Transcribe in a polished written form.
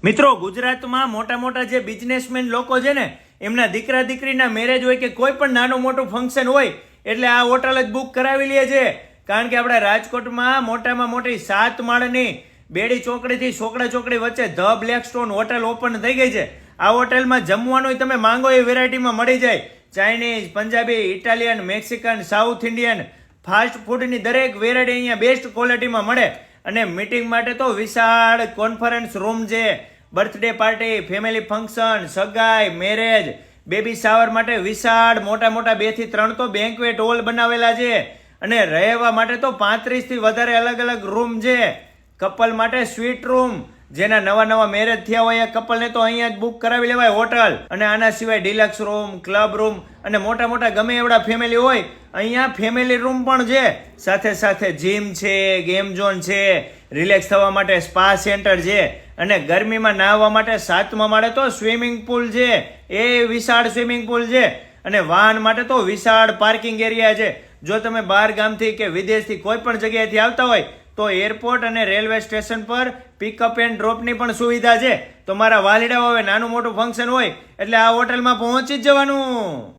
મિત્રો, ગુજરાતમાં મોટા મોટા જે બિઝનેસમેન લોકો છે ને, એમના દીકરા દીકરીના મેરેજ હોય કે કોઈ પણ નાનું મોટું ફંક્શન હોય એટલે આ હોટલ જ બુક કરાવી લે છે. કારણ કે આપણા રાજકોટમાં મોટામાં મોટી 7 માળની બેડી ચોકડીથી સોકડા ચોકડી વચ્ચે ધ બ્લેકસ્ટોન હોટલ ઓપન થઈ ગઈ છે. આ હોટલમાં જમવાનું તમે માંગો એ વેરાયટીમાં મળી જાય. Chinese, Punjabi, Italian, Mexican, South Indian fast ફૂડની દરેક વેરાયટી અહીંયા બેસ્ટ ક્વોલિટીમાં મળે. અને મીટિંગ માટે તો વિશાળ કોન્ફરન્સ રૂમ છે. બર્થડે પાર્ટી, ફેમિલી ફંક્શન, સગાઈ, મેરેજ, બેબી શાવર માટે વિશાળ મોટા મોટા 2 થી 3 તો બેન્ક્વેટ હોલ બનાવેલા છે. અને રહેવા માટે તો 35 થી વધારે અલગ અલગ રૂમ છે. કપલ માટે સ્વીટ રૂમ, જેના નવા મેરેજ થયા હોય એ કપલને તો અહીંયા જ બુક કરાવી લેવાય હોટલ. અને આના સિવાય ડિલક્સ રૂમ, ક્લબ રૂમ અને મોટા મોટા ગમે એવડા ફેમિલી હોય અહીંયા ફેમિલી રૂમ પણ છે. સાથે સાથે જીમ છે, ગેમ ઝોન છે, રિલેક્સ થવા માટે સ્પા સેન્ટર છે. અને ગરમીમાં નાહવા માટે 7મા માળે તો સ્વિમિંગ પુલ છે, એ વિશાળ સ્વિમિંગ પુલ છે. અને વાહન માટે તો વિશાળ પાર્કિંગ એરિયા છે. જો તમે બહાર ગામથી કે વિદેશથી કોઈ પણ જગ્યાએથી આવતા હોય તો એરપોર્ટ અને રેલવે સ્ટેશન પર પિકઅપ એન્ડ ડ્રોપની પણ સુવિધા છે. તો મારા વાલીડાઓ હવે નાનું મોટું ફંક્શન હોય એટલે આ હોટલમાં પહોંચી જ જવાનું.